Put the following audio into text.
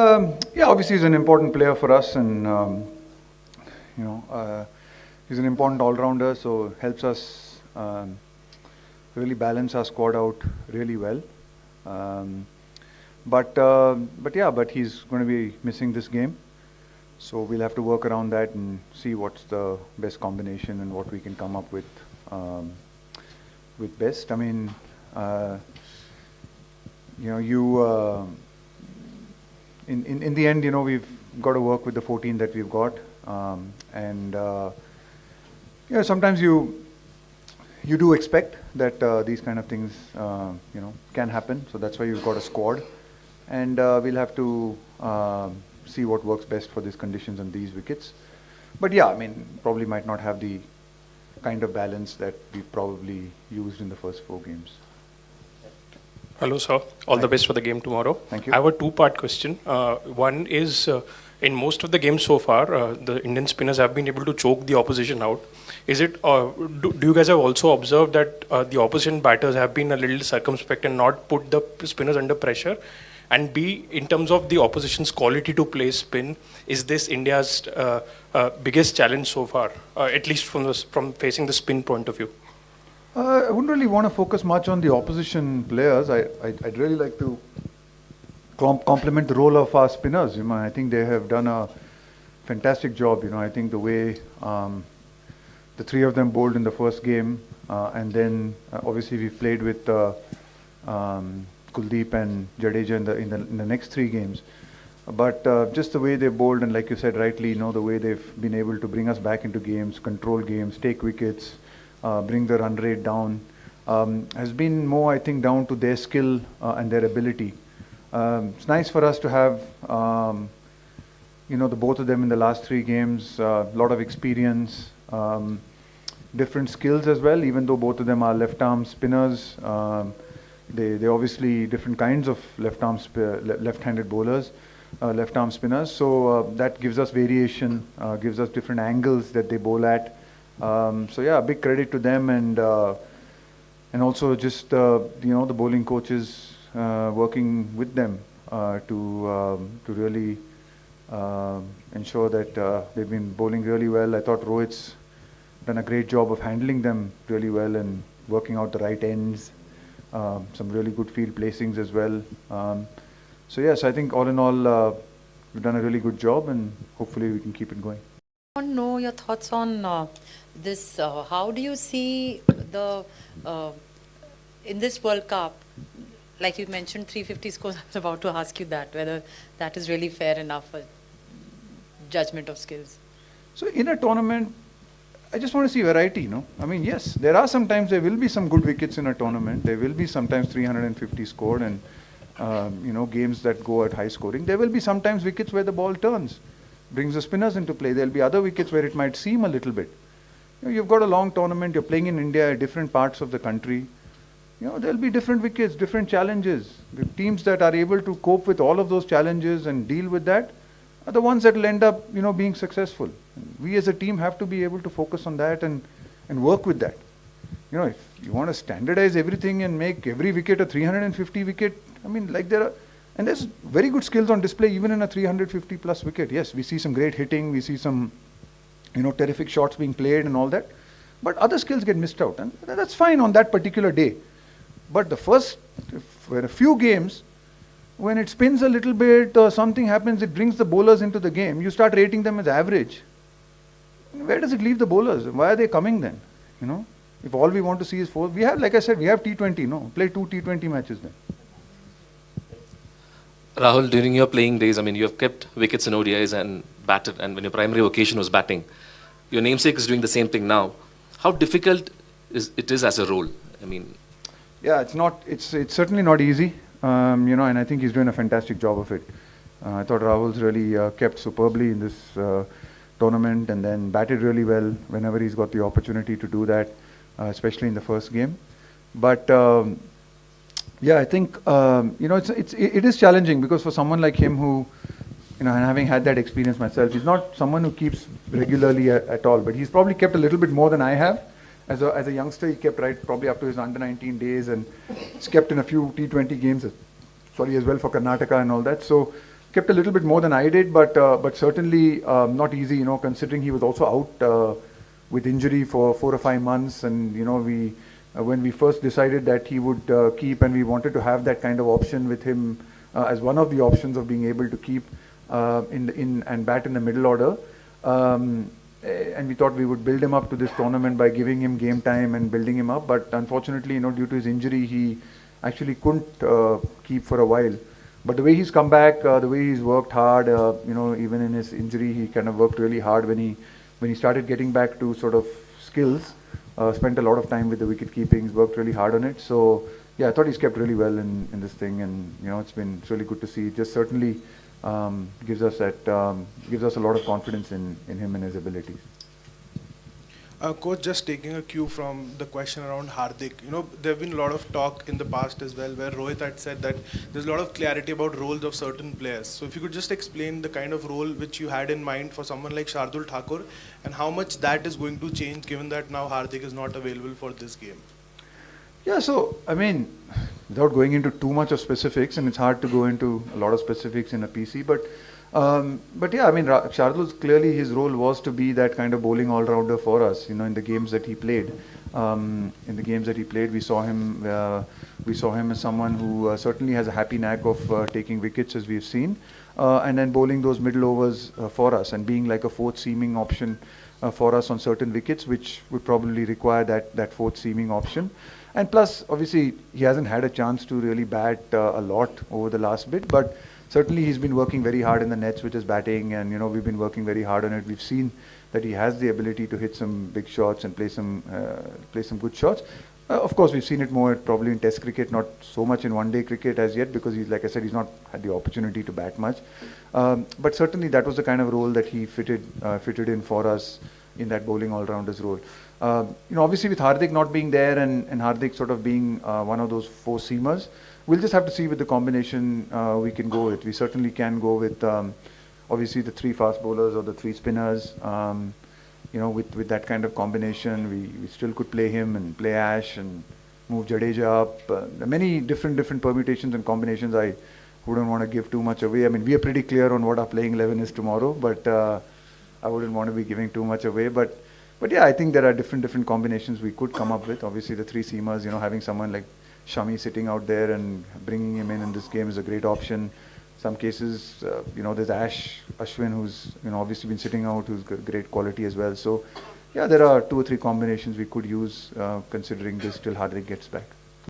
Yeah, obviously he's an important player for us, and he's an important all-rounder, so helps us really balance our squad out really well. Um, but he's going to be missing this game, so we'll have to work around that and see what's the best combination and what we can come up um, with best. I mean, you. In the end, we've got to work with the 14 that we've got, and sometimes you do expect that these kind of things can happen. So that's why you've got a squad, and we'll have to see what works best for these conditions and these wickets. But yeah, I mean, probably might not have the kind of balance that we probably used in the first 4 games. Hello, sir. All the best for the game tomorrow. Thank you. I have a two-part question. One is, in most of the games so far, the Indian spinners have been able to choke the opposition out. Is it? Do you guys have also observed that the opposition batters have been a little circumspect and not put the spinners under pressure? And B, in terms of the opposition's quality to play spin, is this India's biggest challenge so far, at least from facing the spin point of view? I wouldn't really want to focus much on the opposition players. I'd really like to compliment the role of our spinners. I think they have done a fantastic job. I think the way the 3 of them bowled in the first game, and then obviously we played with Kuldeep and Jadeja in the next 3 games. But just the way they bowled, and like you said rightly, the way they've been able to bring us back into games, control games, take wickets, bring the run rate down, has been more, I think, down to their skill and their ability. It's nice for us to have, the both of them in the last 3 games, a lot of experience, different skills as well, even though both of them are left-arm spinners. They're obviously different kinds of left-handed bowlers, left-arm spinners. So that gives us variation, gives us different angles that they bowl at. So yeah, big credit to them, and also just the bowling coaches working with them to really ensure that they've been bowling really well. I thought Rohit's done a great job of handling them really well and working out the right ends. Some really good field placings as well. So yes, I think all in all, we've done a really good job, and hopefully we can keep it going. I want to know your thoughts on this. How do you see the in this World Cup? Like you mentioned, 350 scores. I was about to ask you that, whether that is really fair enough for judgment of skills. So in a tournament, I just want to see variety. I mean, yes, there are sometimes there will be some good wickets in a tournament. There will be sometimes 350 scored, and games that go at high scoring. There will be sometimes wickets where the ball turns, brings the spinners into play. There will be other wickets where it might seem a little bit. You've got a long tournament. You're playing in India, different parts of the country. There'll be different wickets, different challenges. The teams that are able to cope with all of those challenges and deal with that are the ones that will end up, being successful. We as a team have to be able to focus on that and work with that. If you want to standardize everything and make every wicket a 350 wicket, I mean, and there's very good skills on display even in a 350 plus wicket. Yes, we see some great hitting, we see some, terrific shots being played and all that. But other skills get missed out, and that's fine on that particular day. But for a few games, when it spins a little bit or something happens, it brings the bowlers into the game, you start rating them as average. Where does it leave the bowlers? Why are they coming then? If all we want to see is 4, we have, like I said, we have T20, play 2 T20 matches then. Rahul, during your playing days, I mean, you have kept wickets in ODIs and batted, and when your primary vocation was batting, your namesake is doing the same thing now. How difficult it is as a role? I mean, yeah, it's certainly not easy, and I think he's doing a fantastic job of it. I thought Rahul's really kept superbly in this tournament, and then batted really well whenever he's got the opportunity to do that, especially in the first game. But yeah, I think it is challenging, because for someone like him who, and having had that experience myself, he's not someone who keeps regularly at all, but he's probably kept a little bit more than I have. As a youngster, he kept probably up to his under 19 days, and he's kept in a few T20 games, as well for Karnataka and all that. So kept a little bit more than I did, but certainly not easy, considering he was also out with injury for 4 or 5 months, and we when we first decided that he would keep, and we wanted to have that kind of option with him as one of the options of being able to keep in and bat in the middle order. And we thought we would build him up to this tournament by giving him game time and building him up. But unfortunately, due to his injury, he actually couldn't keep for a while. But the way he's come back, the way he's worked hard, even in his injury, he kind of worked really hard when he started getting back to sort of skills. Spent a lot of time with the wicket keeping, he's worked really hard on it. So yeah, I thought he's kept really well in this thing, and it's really good to see. It just certainly gives us a lot of confidence in him and his abilities. Coach, just taking a cue from the question around Hardik, there have been a lot of talk in the past as well where Rohit had said that there's a lot of clarity about roles of certain players. So if you could just explain the kind of role which you had in mind for someone like Shardul Thakur, and how much that is going to change given that now Hardik is not available for this game. Yeah, so I mean, without going into too much of specifics, and it's hard to go into a lot of specifics in a PC, but yeah, I mean, Shardul's clearly his role was to be that kind of bowling all-rounder for us. In the games that he played, we saw him as someone who certainly has a happy knack of taking wickets, as we've seen, and then bowling those middle overs for us, and being like a fourth seaming option for us on certain wickets, which would probably require that fourth seaming option. And plus, obviously, he hasn't had a chance to really bat a lot over the last bit, but certainly he's been working very hard in the nets with his batting, and we've been working very hard on it. We've seen that he has the ability to hit some big shots and play some good shots. Of course, we've seen it more probably in Test cricket, not so much in one-day cricket as yet, because like I said, he's not had the opportunity to bat much. But certainly that was the kind of role that he fitted in for us in that bowling all-rounders role. Obviously with Hardik not being there and Hardik sort of being one of those four seamers, we'll just have to see with the combination we can go with. We certainly can go with obviously the 3 fast bowlers or the 3 spinners. With that kind of combination, we still could play him and play Ash and move Jadeja up. There are many different permutations and combinations. I wouldn't want to give too much away. I mean, we are pretty clear on what our playing 11 is tomorrow, but I wouldn't want to be giving too much away. But yeah, I think there are different combinations we could come up with. Obviously, the 3 seamers, having someone like Shami sitting out there and bringing him in this game is a great option. Some cases, there's Ash Ashwin, who's obviously been sitting out, who's got great quality as well. So yeah, there are 2 or 3 combinations we could use considering this till Hardik gets back.